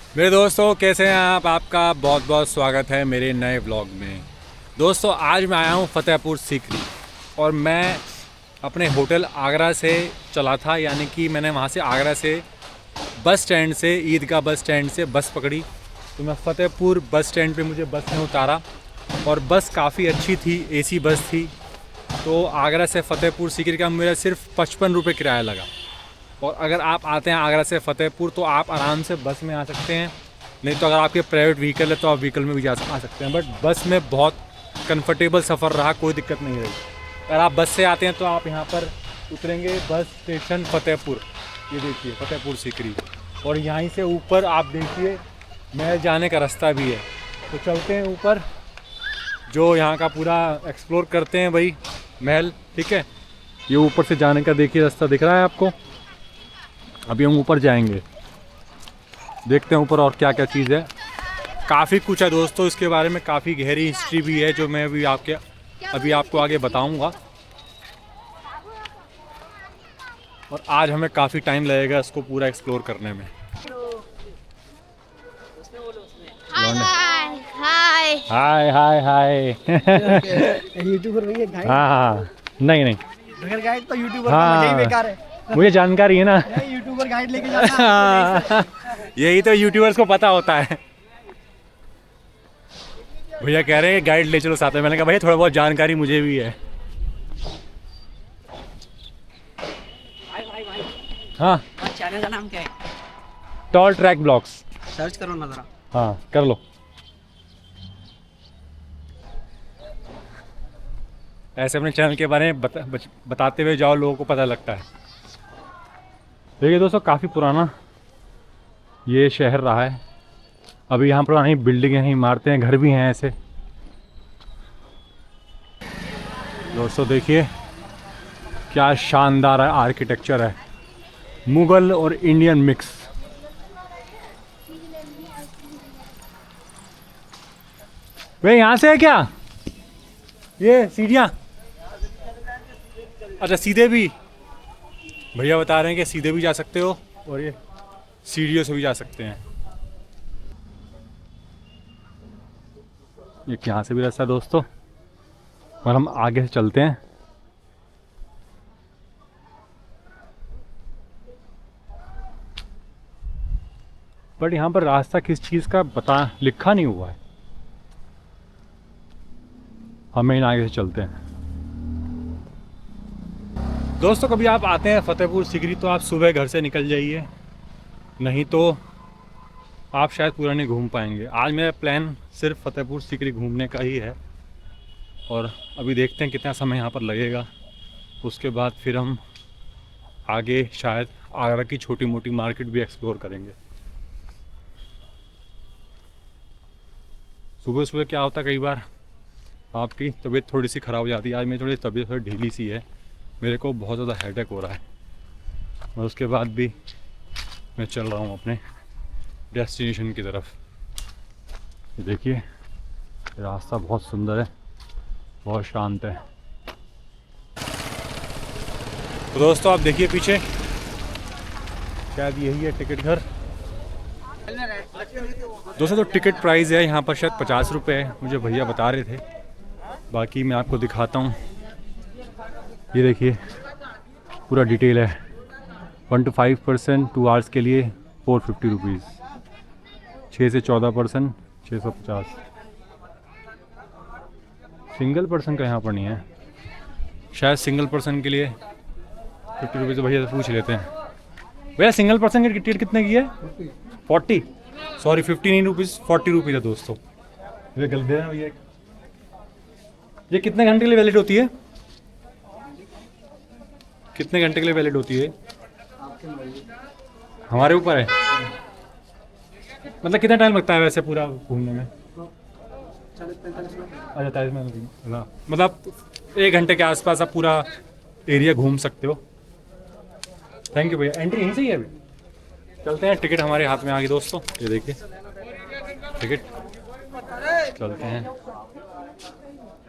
मेरे दोस्तों कैसे हैं आप। आपका बहुत बहुत स्वागत है मेरे नए व्लॉग में। दोस्तों आज मैं आया हूँ फतेहपुर सीकरी और मैं अपने होटल आगरा से चला था, यानी कि मैंने वहाँ से आगरा से बस स्टैंड से ईदगाह बस स्टैंड से बस पकड़ी। तो मैं फ़तेहपुर बस स्टैंड पे मुझे बस में उतारा और बस काफ़ी अच्छी थी, एसी बस थी। तो आगरा से फ़तेहपुर सीकरी का मेरा सिर्फ 55 रुपये किराया लगा। और अगर आप आते हैं आगरा से फ़तेहपुर तो आप आराम से बस में आ सकते हैं, नहीं तो अगर आपके प्राइवेट व्हीकल है तो आप व्हीकल में भी आ सकते हैं। बट बस में बहुत कंफर्टेबल सफ़र रहा, कोई दिक्कत नहीं रही। अगर आप बस से आते हैं तो आप यहाँ पर उतरेंगे बस स्टेशन फ़तेहपुर, ये देखिए फ़तेहपुर सीकरी, और यहीं से ऊपर आप देखिए महल जाने का रास्ता भी है। तो चलते हैं ऊपर, जो यहाँ का पूरा एक्सप्लोर करते हैं भाई महल। ठीक है, ये ऊपर से जाने का देखिए रास्ता दिख रहा है आपको। अभी हम ऊपर जाएंगे, देखते हैं ऊपर और क्या क्या चीज़ है। काफ़ी कुछ है दोस्तों, इसके बारे में काफ़ी गहरी हिस्ट्री भी है जो मैं अभी आपको आगे बताऊंगा। और आज हमें काफ़ी टाइम लगेगा इसको पूरा एक्सप्लोर करने में। हाय हाय हाय हाय हाय। यूट्यूबर भैया गाइड। हाँ हाँ, नहीं नहीं, बगैर गाइड तो यूट्यूबर का मजा ही हाँ बेकार है। मुझे जानकारी है ना। यूट्यूबर गाइड लेके जाता है। यही तो यूट्यूबर्स को पता होता है। भैया कह रहे हैं गाइड ले चलो साथ में, मैंने कहा भैया थोड़ा बहुत जानकारी मुझे भी है। हाँ, चैनल का नाम क्या है? Toll track blogs. सर्च करो ना जरा। हाँ कर लो। ऐसे अपने चैनल के बारे में बताते हुए जाओ, लोगों को पता लगता है। देखिए दोस्तों, काफ़ी पुराना ये शहर रहा है। अभी यहाँ पुरानी बिल्डिंगें हैं, इमारतें हैं, घर भी हैं ऐसे। दोस्तों देखिए क्या शानदार है आर्किटेक्चर है, मुगल और इंडियन मिक्स। वे यहाँ से है क्या ये सीढ़ियाँ? अच्छा सीधे भी, भैया बता रहे हैं कि सीधे भी जा सकते हो और ये सीढ़ियों से भी जा सकते हैं। ये यहाँ से भी रास्ता है दोस्तों, और हम आगे से चलते हैं। बट यहाँ पर रास्ता किस चीज़ का लिखा नहीं हुआ है। हमें इन आगे से चलते हैं। दोस्तों कभी आप आते हैं फ़तेहपुर सीकरी तो आप सुबह घर से निकल जाइए, नहीं तो आप शायद पूरा नहीं घूम पाएंगे। आज मेरा प्लान सिर्फ फ़तेहपुर सीकरी घूमने का ही है, और अभी देखते हैं कितना समय यहाँ पर लगेगा। उसके बाद फिर हम आगे शायद आगरा की छोटी मोटी मार्केट भी एक्सप्लोर करेंगे। सुबह सुबह क्या होता है, कई बार आपकी तबीयत थोड़ी सी ख़राब हो जाती है। आज मेरी थोड़ी तबीयत थोड़ी ढीली सी है, मेरे को बहुत ज़्यादा हेडेक हो रहा है, और उसके बाद भी मैं चल रहा हूँ अपने डेस्टिनेशन की तरफ। ये देखिए रास्ता बहुत सुंदर है, बहुत शांत है। तो दोस्तों आप देखिए पीछे, शायद यही है टिकट घर। दोस्तों तो टिकट प्राइस है यहाँ पर शायद 50 रुपये है, मुझे भैया बता रहे थे। बाकी मैं आपको दिखाता हूँ, ये देखिए पूरा डिटेल है। 1 to 5% 2 आवर्स के लिए 450 रुपीज़, 6 से 14% 650। सिंगल पर्सन का यहाँ पर नहीं है, शायद सिंगल पर्सन के लिए 50 रुपीज़। भैया से पूछ लेते हैं, भैया सिंगल पर्सन की टिकट कितने की है? 40, सॉरी 15 रुपीज़, 40 रुपीज़ है दोस्तों। ये गलत है भैया। ये कितने घंटे के लिए वैलिड होती है? कितने घंटे के लिए वैलिड होती है? हमारे ऊपर है, मतलब कितना टाइम लगता है वैसे पूरा घूमने में? अच्छा 40 मिनट, मतलब 1 घंटे के आसपास आप पूरा एरिया घूम सकते हो। थैंक यू भैया। एंट्री यहीं से ही है अभी। चलते हैं, टिकट हमारे हाथ में आ गई दोस्तों, ये देखिए टिकट। चलते हैं,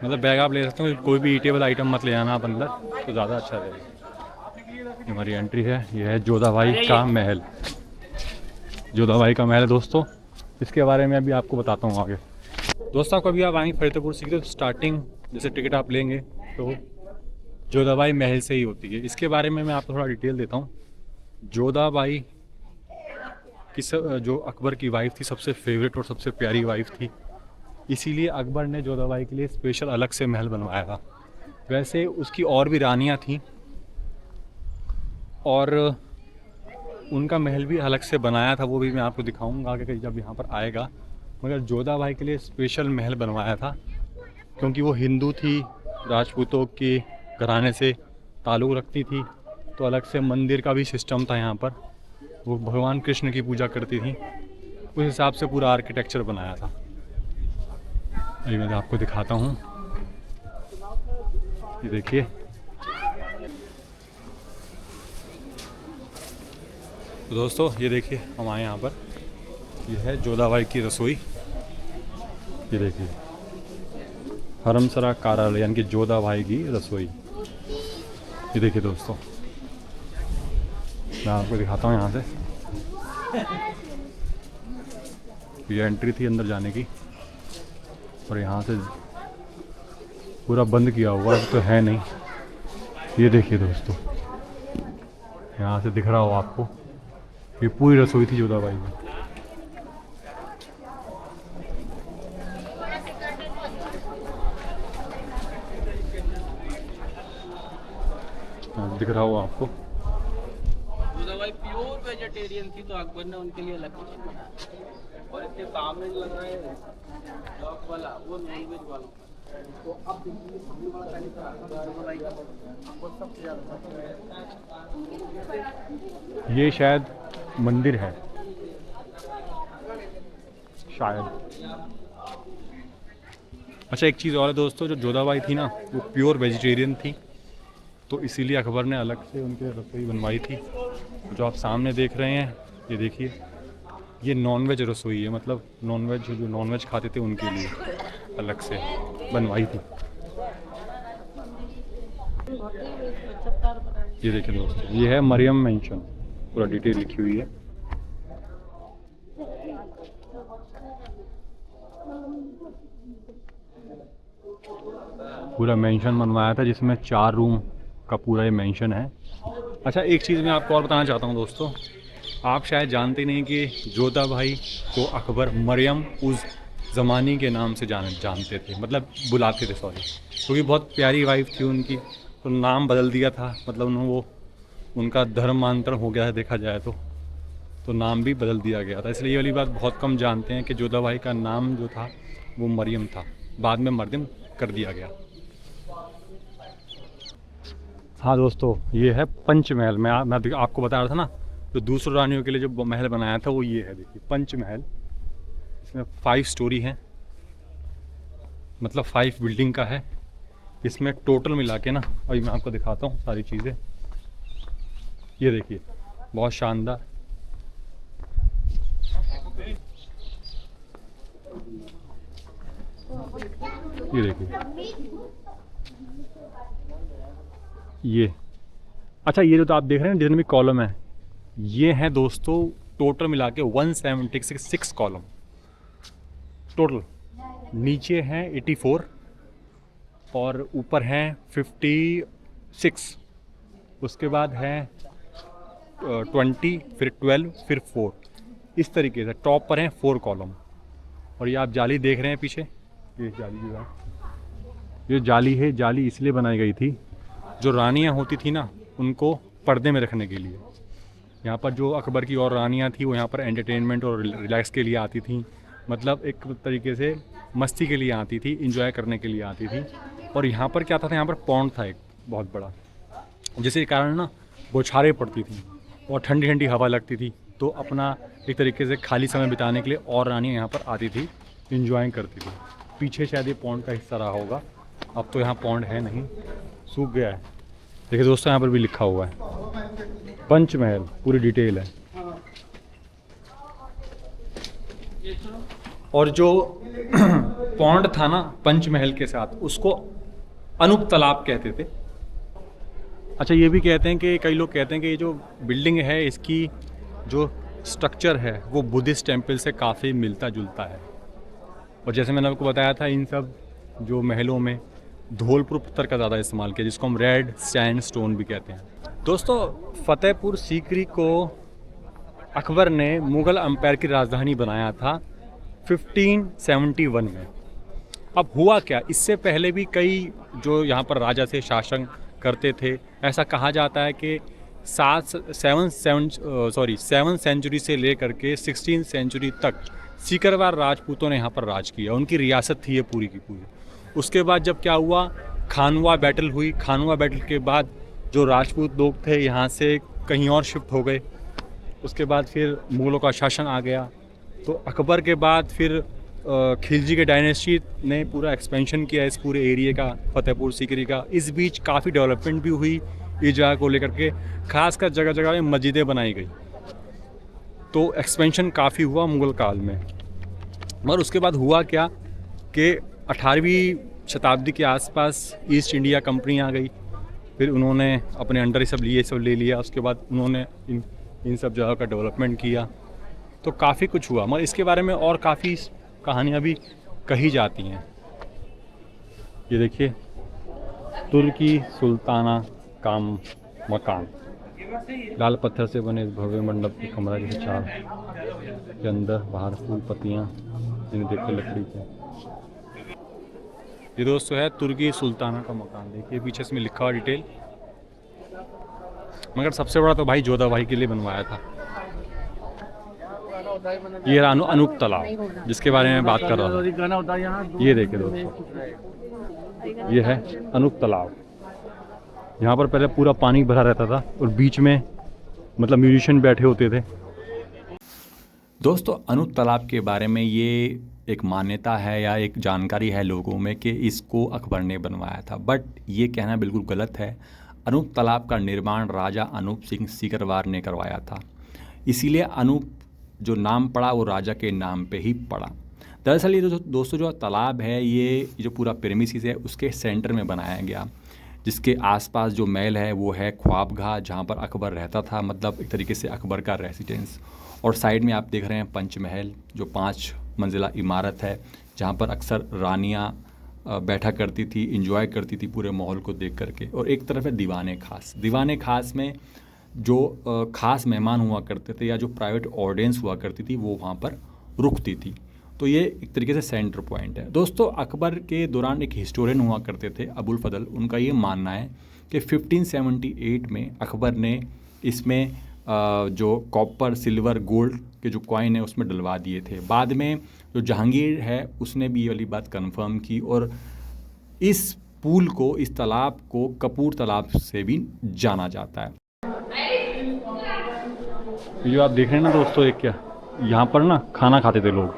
मतलब बैग आप ले सकते हो, कोई भी ईटेबल आइटम मत ले आना आप अंदर, तो ज़्यादा अच्छा रहेगा। हमारी एंट्री है, ये है जोधाबाई का महल। जोधाबाई का महल है दोस्तों, इसके बारे में अभी आपको बताता हूँ आगे। दोस्तों आपको अभी आप आएंगे फतेहपुर सीकरी तो स्टार्टिंग जैसे टिकट आप लेंगे तो जोधाबाई महल से ही होती है। इसके बारे में मैं आपको थोड़ा डिटेल देता हूँ। जोधाबाई की जो अकबर की वाइफ थी, सबसे फेवरेट और सबसे प्यारी वाइफ थी, इसीलिए अकबर ने जोधाबाई के लिए स्पेशल अलग से महल बनवाया था। वैसे उसकी और भी रानियाँ थीं और उनका महल भी अलग से बनाया था, वो भी मैं आपको दिखाऊंगा आगे जब यहाँ पर आएगा। मगर जोधाबाई के लिए स्पेशल महल बनवाया था क्योंकि वो हिंदू थी, राजपूतों के घराने से ताल्लुक़ रखती थी, तो अलग से मंदिर का भी सिस्टम था यहाँ पर। वो भगवान कृष्ण की पूजा करती थी, उस हिसाब से पूरा आर्किटेक्चर बनाया था। अभी मैं आपको दिखाता हूँ, ये देखिए। तो दोस्तों ये देखिए हम आए यहाँ पर, ये है जोधाबाई की रसोई। ये देखिए हरमसरा कार्यालय यानी कि जोधाबाई की रसोई। ये देखिए दोस्तों, मैं आपको दिखाता हूँ यहाँ से। ये एंट्री थी अंदर जाने की और यहाँ से पूरा बंद किया हुआ तो है नहीं। ये देखिए दोस्तों, यहाँ से दिख रहा हो आपको, ये पूरी रसोई थी जोधाबाई की। दिख रहा हो आपको। जोधाबाई प्योर वेजिटेरियन थी तो अकबर ने उनके लिए अलग किचन बनाया। और इसके सामने जो लग रहा है लॉक वाला, वो नॉन वेज वाला। तो अब जोधाबाई का अकबर सबसे ज़्यादा ये शायद मंदिर है, शायद। अच्छा एक चीज़ और है दोस्तों, जो जोधाबाई थी ना वो प्योर वेजिटेरियन थी, तो इसीलिए अकबर ने अलग से उनके रसोई बनवाई थी। जो आप सामने देख रहे हैं ये देखिए, ये नॉनवेज रसोई है, मतलब नॉनवेज जो नॉनवेज खाते थे उनके लिए अलग से बनवाई थी। ये देखिए दोस्तों, ये है मरियम मेंशन, पूरा डिटेल लिखी हुई है। पूरा मेंशन बनवाया था जिसमें 4 रूम का पूरा ये मेंशन है। अच्छा एक चीज़ मैं आपको और बताना चाहता हूँ दोस्तों, आप शायद जानते नहीं कि जोधाबाई को अकबर मरियम उज़ ज़मानी के नाम से जानते थे, मतलब बुलाते थे, सॉरी, क्योंकि बहुत प्यारी वाइफ थी उनकी, तो नाम बदल दिया था, मतलब वो उनका धर्मांतरण हो गया है देखा जाए तो नाम भी बदल दिया गया था। इसलिए ये वाली बात बहुत कम जानते हैं कि जोधाबाई का नाम जो था वो मरियम था, बाद में मरियम कर दिया गया। हाँ दोस्तों, ये है पंचमहल। मैं आपको बता रहा था ना, तो दूसरी रानियों के लिए जो महल बनाया था वो ये है, देखिए पंचमहल। इसमें 5 स्टोरी हैं, मतलब 5 बिल्डिंग का है। इसमें टोटल मिला के ना, अभी मैं आपको दिखाता हूँ सारी चीज़ें। ये देखिए बहुत शानदार, ये देखिए ये। अच्छा ये जो तो आप देख रहे हैं जितने भी कॉलम है, ये हैं दोस्तों टोटल मिला के 176 कॉलम टोटल। नीचे हैं 84 और ऊपर हैं 56, उसके बाद है 20, फिर 12, फिर 4, इस तरीके से टॉप पर हैं 4 कॉलम। और ये आप जाली देख रहे हैं पीछे, ये जाली जो है, ये जाली है, जाली इसलिए बनाई गई थी, जो रानियां होती थी ना उनको पर्दे में रखने के लिए। यहाँ पर जो अकबर की और रानियां थी वो यहाँ पर एंटरटेनमेंट और रिलैक्स के लिए आती थी, मतलब एक तरीके से मस्ती के लिए आती थी, इंजॉय करने के लिए आती थी। और यहाँ पर क्या था, यहाँ पर पॉन्ड था एक बहुत बड़ा, जिसके कारण ना बौछारें पड़ती थी और ठंडी ठंडी हवा लगती थी, तो अपना एक तरीके से खाली समय बिताने के लिए और रानियाँ यहाँ पर आती थी, इंजॉय करती थी। पीछे शायद ये पॉन्ड का हिस्सा रहा होगा, अब तो यहाँ पॉन्ड है नहीं, सूख गया है। देखिए दोस्तों यहाँ पर भी लिखा हुआ है पंचमहल, पूरी डिटेल है। और जो पॉन्ड था ना पंचमहल के साथ, उसको अनूप तालाब कहते थे। अच्छा ये भी कहते हैं कि कई लोग कहते हैं कि ये जो बिल्डिंग है इसकी जो स्ट्रक्चर है वो बुद्धिस्ट टेम्पल से काफ़ी मिलता जुलता है। और जैसे मैंने आपको बताया था, इन सब जो महलों में धौलपुर पत्थर का ज़्यादा इस्तेमाल किया, जिसको हम रेड सैंड स्टोन भी कहते हैं। दोस्तों, फतेहपुर सीकरी को अकबर ने मुग़ल अम्पायर की राजधानी बनाया था 1571 में। अब हुआ क्या, इससे पहले भी कई जो यहाँ पर राजा से शासन करते थे। ऐसा कहा जाता है कि 7 सेंचुरी से लेकर के 16 सेंचुरी तक सीकरवार राजपूतों ने यहाँ पर राज किया। उनकी रियासत थी ये पूरी की पूरी। उसके बाद जब क्या हुआ, खानवा बैटल हुई। खानवा बैटल के बाद जो राजपूत लोग थे यहाँ से कहीं और शिफ्ट हो गए। उसके बाद फिर मुग़लों का शासन आ गया। तो अकबर के बाद फिर खिलजी के डायनेस्टी ने पूरा एक्सपेंशन किया इस पूरे एरिया का, फतेहपुर सीकरी का। इस बीच काफ़ी डेवलपमेंट भी हुई इस जगह को लेकर के, खासकर जगह जगह में मस्जिदें बनाई गई। तो एक्सपेंशन काफ़ी हुआ मुग़ल काल में। मगर उसके बाद हुआ क्या कि 18वीं शताब्दी के आसपास ईस्ट इंडिया कंपनी आ गई। फिर उन्होंने अपने अंडर सब ले लिया। उसके बाद उन्होंने इन सब जगह का डेवलपमेंट किया। तो काफ़ी कुछ हुआ, मगर इसके बारे में और काफ़ी कहानियाँ भी कही जाती हैं। ये देखिए, तुर्की सुल्ताना का मकान, लाल पत्थर से बने इस भव्य मंडप की कमरा जैसे चाल के अंदर बाहर फूल पत्तियाँ, जिन्हें देखकर लकड़ी के। ये दोस्तों है तुर्की सुल्ताना का मकान। देखिए पीछे इसमें लिखा हुआ डिटेल। मगर सबसे बड़ा तो भाई जोधा भाई के लिए बनवाया था। ये अनूप तालाब जिसके बारे में बात कर रहा था। ये देखिए दोस्तों, ये है अनूप तालाब। यहाँ पर पहले पूरा पानी भरा रहता था और बीच में मतलब म्यूजिशियन बैठे होते थे। दोस्तों, अनूप तालाब के बारे में ये एक मान्यता है या एक जानकारी है लोगों में कि इसको अकबर ने बनवाया था, बट ये कहना बिल्कुल गलत है। अनूप तालाब का निर्माण राजा अनूप सिंह सीकरवार ने करवाया था। इसीलिए अनूप जो नाम पड़ा वो राजा के नाम पे ही पड़ा। दरअसल ये दोस्तों जो तालाब है, ये जो पूरा प्रेमिसिस है उसके सेंटर में बनाया गया, जिसके आसपास जो महल है वो है ख्वाबगाह, जहाँ पर अकबर रहता था, मतलब एक तरीके से अकबर का रेसिडेंस। और साइड में आप देख रहे हैं पंचमहल, जो 5 मंजिला इमारत है, जहाँ पर अक्सर रानियाँ बैठा करती थी, इंजॉय करती थी पूरे माहौल को देख करके। और एक तरफ है दीवाने खास। दीवाने खास में जो ख़ास मेहमान हुआ करते थे या जो प्राइवेट ऑडियंस हुआ करती थी वो वहाँ पर रुकती थी। तो ये एक तरीके से सेंटर पॉइंट है। दोस्तों, अकबर के दौरान एक हिस्टोरियन हुआ करते थे अबुल फजल। उनका ये मानना है कि 1578 में अकबर ने इसमें जो कॉपर, सिल्वर, गोल्ड के जो कॉइन है उसमें डलवा दिए थे। बाद में जो जहांगीर है उसने भी ये वाली बात कंफर्म की और इस पूल को, इस तालाब को कपूर तालाब से भी जाना जाता है। जो आप देख रहे हैं ना दोस्तों, एक क्या यहाँ पर ना खाना खाते थे लोग।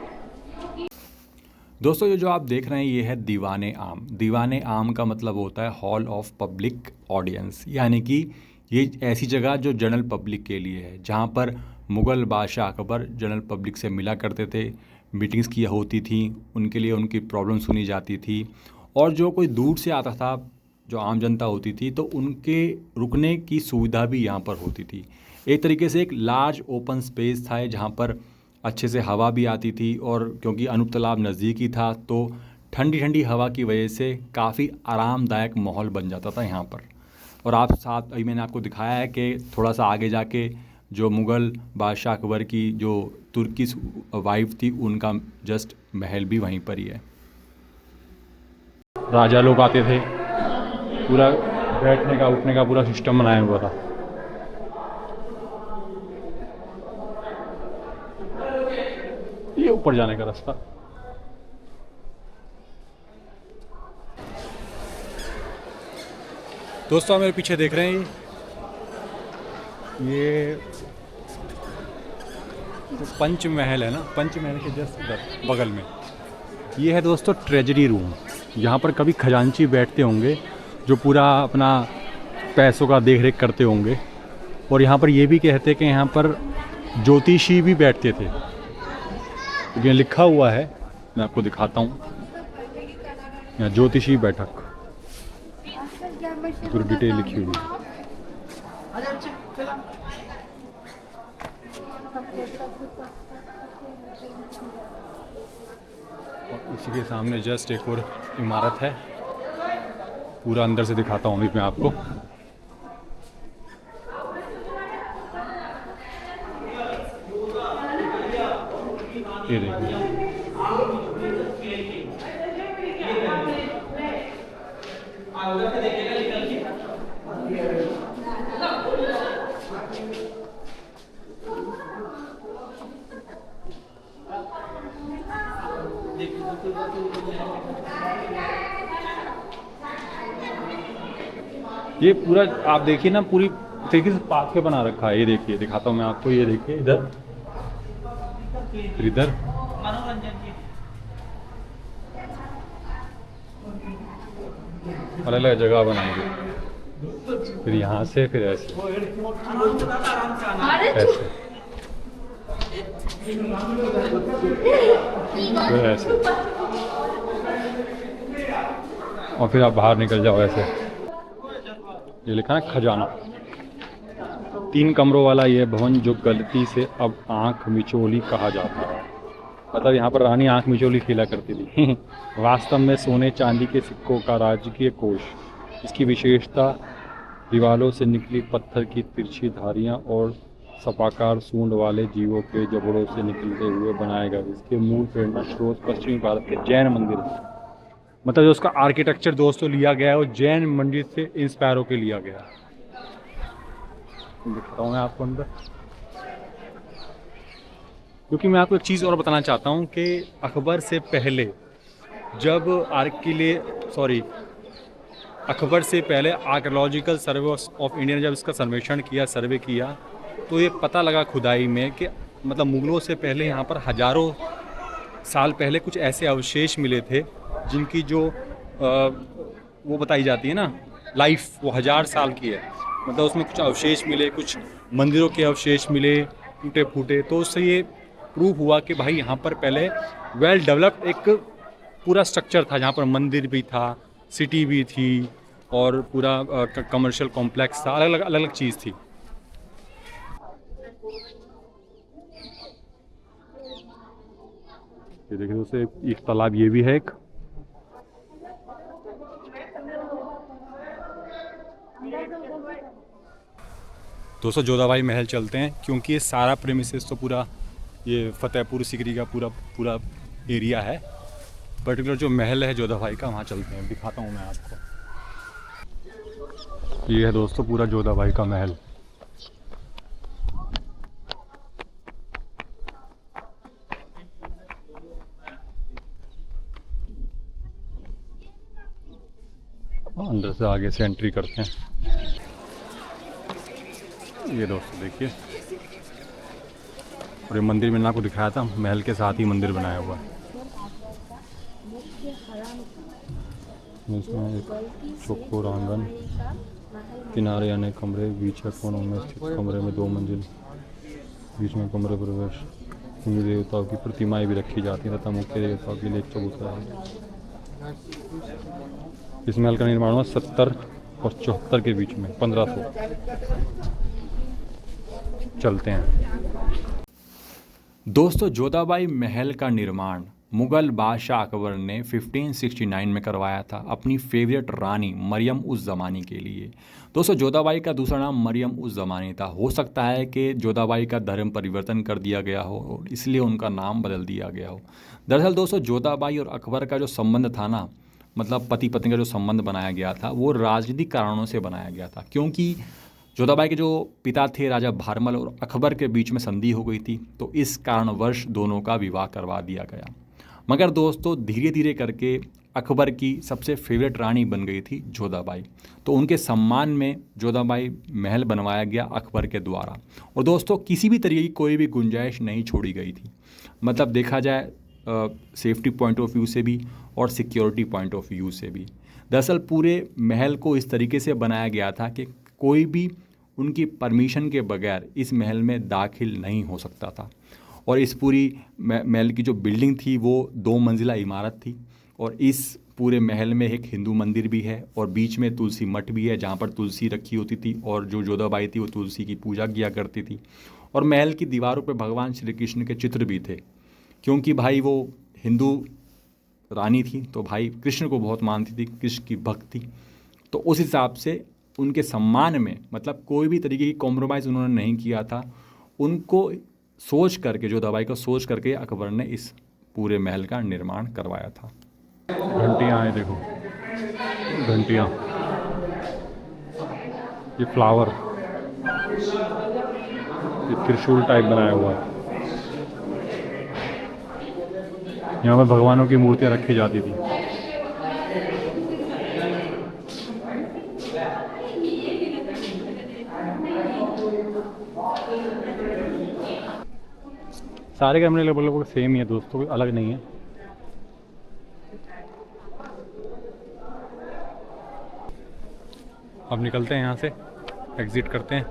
दोस्तों, ये जो आप देख रहे हैं ये है दीवाने आम। दीवाने आम का मतलब होता है हॉल ऑफ पब्लिक ऑडियंस, यानी कि ये ऐसी जगह जो जनरल पब्लिक के लिए है, जहाँ पर मुग़ल बादशाह अकबर जनरल पब्लिक से मिला करते थे, मीटिंग्स किया होती थी, उनके लिए उनकी प्रॉब्लम सुनी जाती थी। और जो कोई दूर से आता था, जो आम जनता होती थी, तो उनके रुकने की सुविधा भी यहाँ पर होती थी। एक तरीके से एक लार्ज ओपन स्पेस था जहाँ पर अच्छे से हवा भी आती थी। और क्योंकि अनूप तालाब नज़दीक ही था तो ठंडी ठंडी हवा की वजह से काफ़ी आरामदायक माहौल बन जाता था यहाँ पर। और आप साथ अभी मैंने आपको दिखाया है कि थोड़ा सा आगे जाके जो मुग़ल बादशाह अकबर की जो तुर्की वाइफ थी, उनका जस्ट महल भी वहीं पर ही है। राजा लोग आते थे, पूरा बैठने का उठने का पूरा सिस्टम बनाया हुआ था। ये ऊपर जाने का रास्ता। दोस्तों, मेरे पीछे देख रहे हैं ये जो पंचमहल है ना, पंचमहल के जस्ट इधर बगल में ये है दोस्तों ट्रेजरी रूम। यहाँ पर कभी खजांची बैठते होंगे जो पूरा अपना पैसों का देख रेख करते होंगे। और यहाँ पर ये भी कहते हैं कि यहाँ पर ज्योतिषी भी बैठते थे। ये लिखा हुआ है, मैं आपको दिखाता हूँ, यहाँ ज्योतिषी बैठक पूरी डिटेल लिखी हुई है। और इसी के सामने जस्ट एक और इमारत है, पूरा अंदर से दिखाता हूँ अभी मैं आपको। ये देखिए, ये पूरा आप देखिए ना, पूरी तरीके से पाथ के बना रखा है। ये देखिए, दिखाता हूँ मैं आपको, ये देखिए इधर, फिर इधर, अलग अलग जगह बनाएंगे, फिर यहाँ से, फिर ऐसे ऐसे, फिर ऐसे, और फिर आप बाहर निकल जाओ ऐसे। ये लिखा है खजाना। 3 कमरों वाला ये भवन जो गलती से अब आँख मिचोली कहा जाता है, मतलब यहाँ पर रानी आँख मिचोली खेला करती थी। वास्तव में सोने चांदी के सिक्कों का राजकीय कोष। इसकी विशेषता दीवारों से निकली पत्थर की तिरछी धारियाँ और सपाकार सूंड वाले जीवों के जबड़ों से निकलते हुए बनाए गए। इसके मूल प्रेरणा स्रोत पश्चिमी भारत के जैन मंदिर है। मतलब जो उसका आर्किटेक्चर दोस्तों लिया गया है वो जैन मंदिर से इंस्पायर होकर लिया गया है। दिखाता हूँ मैं आपको अंदर, क्योंकि मैं आपको एक चीज़ और बताना चाहता हूँ कि अकबर से पहले जब अकबर से पहले आर्कियोलॉजिकल सर्वे ऑफ इंडिया ने जब इसका सर्वेक्षण किया, सर्वे किया, तो ये पता लगा खुदाई में कि मतलब मुगलों से पहले यहाँ पर हज़ारों साल पहले कुछ ऐसे अवशेष मिले थे जिनकी जो वो बताई जाती है ना लाइफ, वो 1000 साल की है। मतलब उसमें कुछ अवशेष मिले, कुछ मंदिरों के अवशेष मिले टूटे फूटे, तो उससे ये प्रूव हुआ कि भाई यहाँ पर पहले वेल डेवलप्ड एक पूरा स्ट्रक्चर था, जहाँ पर मंदिर भी था, सिटी भी थी और पूरा कमर्शियल कॉम्प्लेक्स था, अलग अलग चीज़ थी। ये देखिए दोस्तों, एक तालाब ये भी है एक। दोस्तों जोधाबाई महल चलते हैं, क्योंकि ये सारा प्रेमिसेस तो पूरा ये फतेहपुर सीकरी का पूरा एरिया है। पर्टिकुलर जो महल है जोधाबाई का, वहाँ चलते हैं, दिखाता हूँ मैं आपको। ये है दोस्तों पूरा जोधाबाई का महल। अंदर से आगे से एंट्री करते हैं। ये दोस्तों देखिए, और ये मंदिर मैंने आपको दिखाया था, महल के साथ ही मंदिर बनाया हुआ है। इसमें एक चौकोर आंगन, किनारे अनेक कमरे, बीच के कोनों में स्थित कमरे में 2 मंजिल, बीच में कमरे प्रवेश, हिंदू देवताओं की प्रतिमाएं भी रखी जाती हैं तथा मुख्य देवताओं के लिए एक चबूतरा है। इस महल का निर्माण हुआ 70 और 74 के बीच में, 1500। चलते हैं दोस्तों। जोधाबाई महल का निर्माण मुगल बादशाह अकबर ने 1569 में करवाया था अपनी फेवरेट रानी मरियम उज़ ज़मानी के लिए। दोस्तों जोधाबाई का दूसरा नाम मरियम उज़ ज़मानी था। हो सकता है कि जोधाबाई का धर्म परिवर्तन कर दिया गया हो और इसलिए उनका नाम बदल दिया गया हो। दरअसल दोस्तों जोधाबाई और अकबर का जो संबंध था ना, मतलब पति पत्नी का जो संबंध बनाया गया था, वो राजनीतिक कारणों से बनाया गया था। क्योंकि जोधाबाई के जो पिता थे राजा भारमल और अकबर के बीच में संधि हो गई थी, तो इस कारणवश दोनों का विवाह करवा दिया गया। मगर दोस्तों धीरे धीरे करके अकबर की सबसे फेवरेट रानी बन गई थी जोधाबाई, तो उनके सम्मान में जोधाबाई महल बनवाया गया अकबर के द्वारा। और दोस्तों किसी भी तरीके की कोई भी गुंजाइश नहीं छोड़ी गई थी, मतलब देखा जाए सेफ्टी पॉइंट ऑफ व्यू से भी और सिक्योरिटी पॉइंट ऑफ व्यू से भी। दरअसल पूरे महल को इस तरीके से बनाया गया था कि कोई भी उनकी परमिशन के बगैर इस महल में दाखिल नहीं हो सकता था। और इस पूरी महल की जो बिल्डिंग थी वो 2 मंजिला इमारत थी, और इस पूरे महल में एक हिंदू मंदिर भी है और बीच में तुलसी मठ भी है, जहाँ पर तुलसी रखी होती थी और जो जोधाबाई थी वो तुलसी की पूजा किया करती थी। और महल की दीवारों पर भगवान श्री कृष्ण के चित्र भी थे। क्योंकि भाई वो हिंदू रानी थी, तो भाई कृष्ण को बहुत मानती थी, कृष्ण की भक्त थी। तो उस हिसाब से उनके सम्मान में मतलब कोई भी तरीके की कॉम्प्रोमाइज़ उन्होंने नहीं किया था। उनको सोच करके, जो दवाई को सोच करके अकबर ने इस पूरे महल का निर्माण करवाया था। घंटियाँ हैं, देखो घंटियाँ, ये फ्लावर, ये त्रिशूल टाइप बनाया हुआ है। यहाँ पर भगवानों की मूर्तियाँ रखी जाती थी। सारे कैमरे लगभग सेम ही है दोस्तों, कोई अलग नहीं है। अब निकलते हैं यहाँ से, एग्ज़िट करते हैं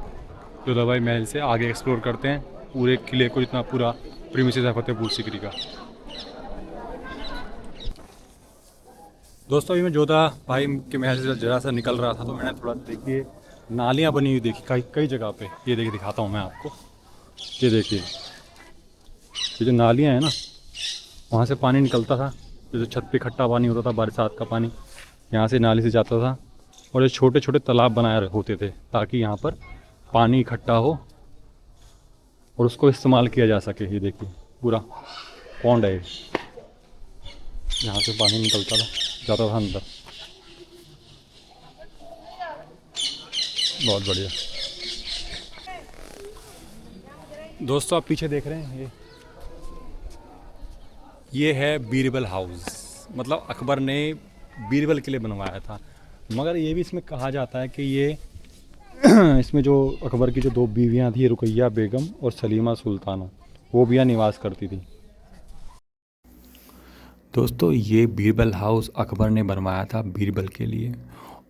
जोधाबाई महल से, आगे एक्सप्लोर करते हैं पूरे किले को, जितना पूरा प्रीमिसेस है फतेहपुर सीकरी का। दोस्तों अभी मैं जोधाबाई के महल से जरा सा निकल रहा था, तो मैंने थोड़ा देखिए नालियाँ बनी हुई देखी कई कई जगह पे। ये देखिए, दिखाता हूँ मैं आपको, ये देखिए, ये जो नालियाँ हैं ना, वहाँ से पानी निकलता था। जो छत पे इकट्ठा पानी होता था, बरसात का पानी यहाँ से नाली से जाता था, और ये छोटे छोटे तालाब बनाए होते थे ताकि यहाँ पर पानी इकट्ठा हो और उसको इस्तेमाल किया जा सके। ये देखिए पूरा पौंड है, यहाँ से पानी निकलता था, जाता था अंदर। बहुत बढ़िया। दोस्तों आप पीछे देख रहे हैं, ये है बीरबल हाउस। मतलब अकबर ने बीरबल के लिए बनवाया था, मगर ये भी इसमें कहा जाता है कि ये इसमें जो अकबर की जो दो बीवियां थी, रुकैया बेगम और सलीमा सुल्ताना, वो भी यहाँ निवास करती थी। दोस्तों ये बीरबल हाउस अकबर ने बनवाया था बीरबल के लिए,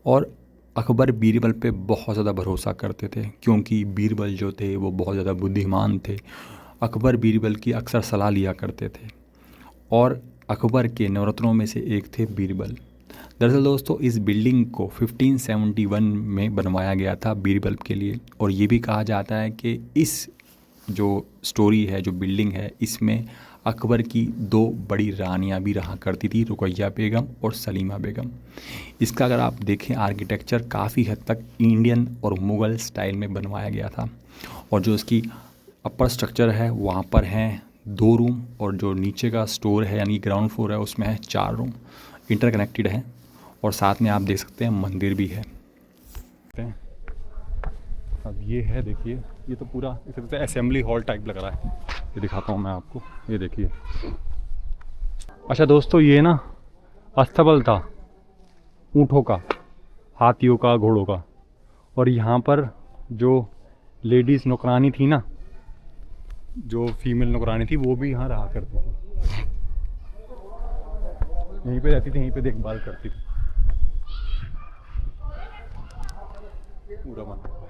और अकबर बीरबल पे बहुत ज़्यादा भरोसा करते थे, क्योंकि बीरबल जो थे वो बहुत ज़्यादा बुद्धिमान थे। अकबर बीरबल की अक्सर सलाह लिया करते थे, और अकबर के नवरत्नों में से एक थे बीरबल। दरअसल दोस्तों इस बिल्डिंग को 1571 में बनवाया गया था बीरबल के लिए, और ये भी कहा जाता है कि इस जो स्टोरी है, जो बिल्डिंग है, इसमें अकबर की दो बड़ी रानियां भी रहा करती थी, रुकैया बेगम और सलीमा बेगम। इसका अगर आप देखें आर्किटेक्चर काफ़ी हद तक इंडियन और मुग़ल स्टाइल में बनवाया गया था, और जो इसकी अपर स्ट्रक्चर है वहाँ पर हैं 2 रूम, और जो नीचे का स्टोर है यानी ग्राउंड फ्लोर है उसमें है 4 रूम, इंटरकनेक्टेड है, और साथ में आप देख सकते हैं मंदिर भी है। अब ये है, देखिए ये तो पूरा असेंबली हॉल टाइप लग रहा है। ये दिखाता हूँ मैं आपको, ये देखिए। अच्छा दोस्तों ये ना अस्तबल था ऊँटों का, हाथियों का, घोड़ों का, और यहाँ पर जो लेडीज़ नौकरानी थी ना, जो फीमेल नौकरानी थी, वो भी यहाँ रहा करती थी, यहीं पे रहती थी, यहीं पे देखभाल करती थी। पूरा बंद हुआ है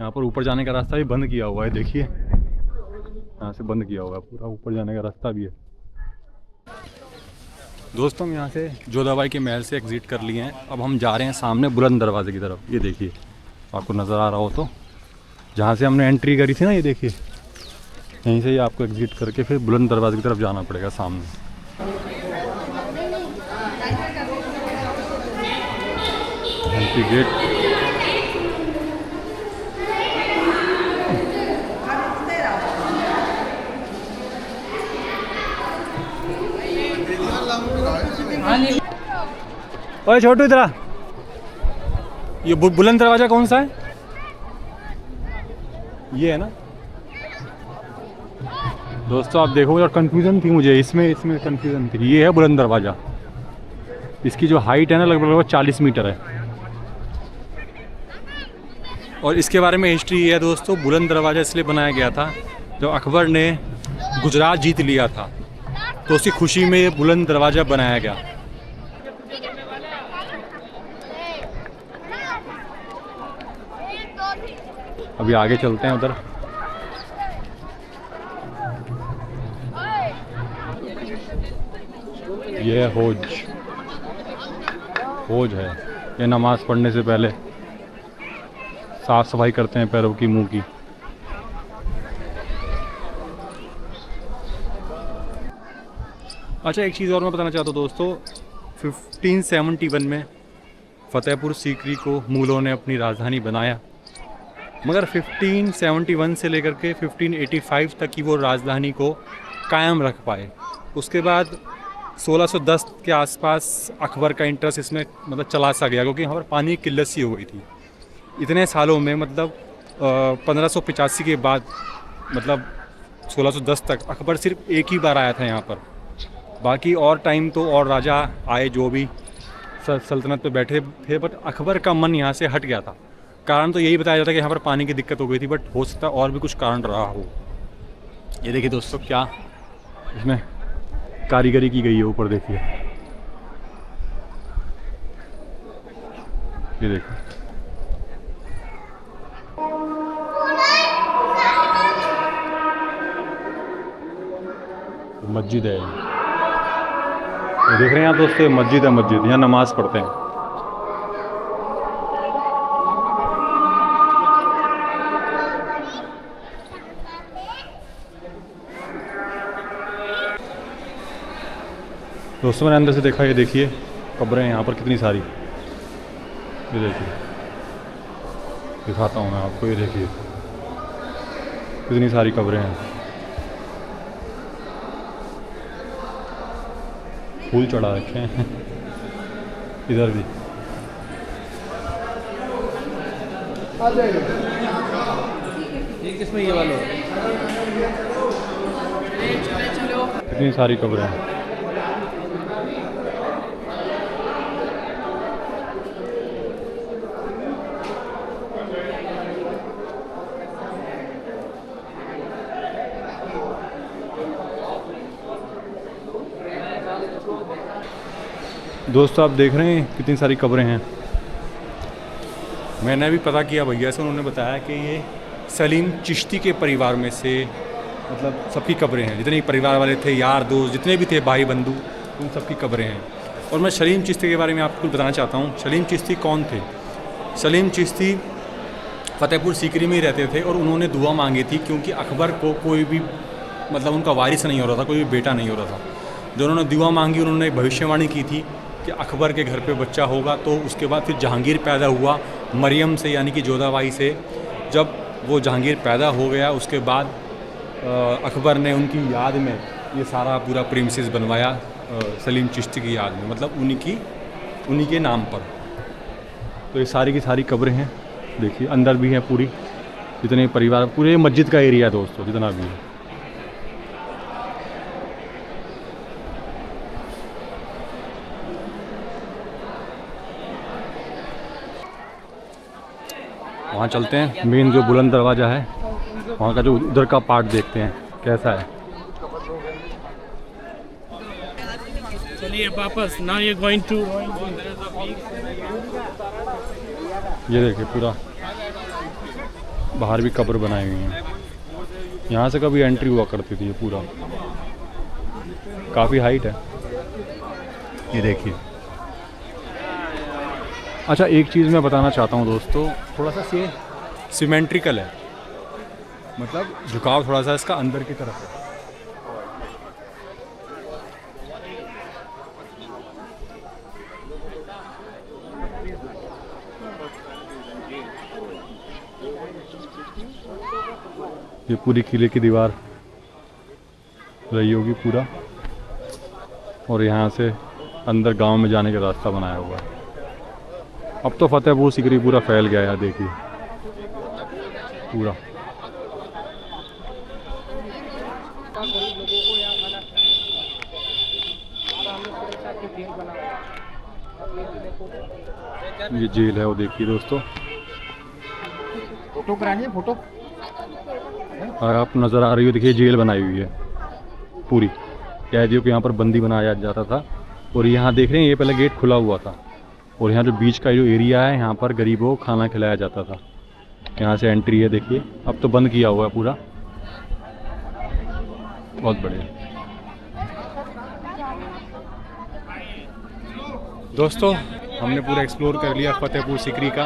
यहाँ पर, ऊपर जाने का रास्ता भी बंद किया हुआ है, देखिए यहाँ से बंद किया हुआ है, पूरा ऊपर जाने का रास्ता भी है। दोस्तों हम यहाँ से जोधाबाई के महल से एग्ज़िट कर लिए हैं, अब हम जा रहे हैं सामने बुलंद दरवाजे की तरफ। ये देखिए, आपको नज़र आ रहा हो तो, जहाँ से हमने एंट्री करी थी ना, ये देखिए, यहीं से ही आपको एग्ज़िट करके फिर बुलंद दरवाजे की तरफ जाना पड़ेगा सामने। Entry gate. ओए छोटू इधर आ। ये बुलंद दरवाजा कौन सा है? ये है ना दोस्तों, आप देखो यार, कंफ्यूजन थी मुझे इसमें कंफ्यूजन थी। ये है बुलंद दरवाज़ा, इसकी जो हाइट है ना लगभग 40 मीटर है। और इसके बारे में हिस्ट्री ये है दोस्तों, बुलंद दरवाज़ा इसलिए बनाया गया था, जब अकबर ने गुजरात जीत लिया था तो उसकी खुशी में ये बुलंद दरवाज़ा बनाया गया। अभी आगे चलते हैं उधर। ये होज है, ये नमाज़ पढ़ने से पहले साफ़ सफाई करते हैं पैरों की, मुंह की। अच्छा, एक चीज़ और मैं बताना चाहता हूँ दोस्तों, 1571 में फतेहपुर सीकरी को मुगलों ने अपनी राजधानी बनाया, मगर 1571 से लेकर के 1585 तक की वो राजधानी को कायम रख पाए। उसके बाद 1610 के आसपास अकबर का इंटरेस्ट इसमें मतलब चला सा गया, क्योंकि यहाँ पर पानी की किल्लत सी हो गई थी इतने सालों में। मतलब 1585 के बाद मतलब 1610 तक अकबर सिर्फ एक ही बार आया था यहाँ पर। बाकी और टाइम तो और राजा आए जो भी सल्तनत पे बैठे थे, बट अकबर का मन यहाँ से हट गया था। कारण तो यही बताया जाता है कि यहाँ पर पानी की दिक्कत हो गई थी, बट हो सकता है और भी कुछ कारण रहा हो। ये देखिए दोस्तों, क्या इसमें कारीगरी की गई है, ऊपर देखिए, ये देखो। मस्जिद है, ये देख रहे हैं आप दोस्तों, मस्जिद है, मस्जिद, यहाँ नमाज पढ़ते हैं। दोस्तों मैंने अंदर से देखा, ये देखिए कब्रें यहाँ पर कितनी सारी, ये देखिए, दिखाता हूँ मैं आपको, ये देखिए कितनी सारी कब्रें हैं। फूल चढ़ा रखे हैं इधर भी। ये किसमें ये वाला कितनी सारी कब्रें हैं। दोस्तों आप देख रहे हैं कितनी सारी कब्रें हैं। मैंने भी पता किया भैया से, उन्होंने बताया कि ये सलीम चिश्ती के परिवार में से मतलब सबकी कब्रें हैं। जितने परिवार वाले थे, यार दोस्त जितने भी थे, भाई बंधु, उन सबकी कब्रें हैं। और मैं सलीम चिश्ती के बारे में आपको बताना चाहता हूँ। सलीम चिश्ती कौन थे? सलीम चिश्ती फतेहपुर सीकरी में ही रहते थे और उन्होंने दुआ मांगी थी, क्योंकि अकबर को कोई भी मतलब उनका वारिस नहीं हो रहा था, कोई भी बेटा नहीं हो रहा था। जो उन्होंने दुआ मांगी, उन्होंने एक भविष्यवाणी की थी कि अकबर के घर पे बच्चा होगा। तो उसके बाद फिर जहांगीर पैदा हुआ मरियम से, यानी कि जोधाबाई से। जब वो जहांगीर पैदा हो गया, उसके बाद अकबर ने उनकी याद में ये सारा पूरा प्रीमिसेस बनवाया, सलीम चिश्ती की याद में, मतलब उन्हीं के नाम पर। तो ये सारी की सारी कब्रें हैं, देखिए अंदर भी हैं पूरी, जितने परिवार, पूरे मस्जिद का एरिया है दोस्तों, जितना भी है। वहाँ चलते हैं, मेन जो बुलंद दरवाज़ा है वहाँ का, जो उधर का पार्ट देखते हैं कैसा है। चलिए वापस ना, ये गोइंग टू ये देखिए पूरा बाहर भी कब्र बनाई हुई हैं। यहाँ से कभी एंट्री हुआ करती थी, ये पूरा काफ़ी हाइट है, ये देखिए। अच्छा, एक चीज़ मैं बताना चाहता हूँ दोस्तों, थोड़ा सा ये सिमेट्रिकल है, मतलब झुकाव थोड़ा सा इसका अंदर की तरफ है। ये पूरी किले की दीवार रही होगी पूरा, और यहाँ से अंदर गांव में जाने का रास्ता बनाया हुआ है। अब तो फतेहपुर सीकरी पूरा फैल गया है, देखिए पूरा। ये जेल है, वो देखिए दोस्तों, फोटो करानी है, फोटो। और आप नज़र आ रही हो, देखिए जेल बनाई हुई है पूरी, कैदियों को यहाँ पर बंदी बनाया जाता था। और यहाँ देख रहे हैं, ये पहले गेट खुला हुआ था, और यहाँ जो बीच का जो एरिया है, यहाँ पर गरीबों को खाना खिलाया जाता था। यहाँ से एंट्री है, देखिए अब तो बंद किया हुआ है पूरा। बहुत बढ़िया दोस्तों, हमने पूरा एक्सप्लोर कर लिया फतेहपुर सीकरी का।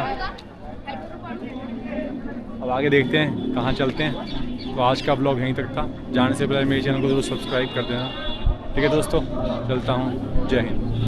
अब आगे देखते हैं कहाँ चलते हैं। तो आज का ब्लॉग यहीं तक था। जाने से पहले मेरे चैनल को जरूर सब्सक्राइब कर देना। ठीक है दोस्तों, चलता हूँ। जय हिंद।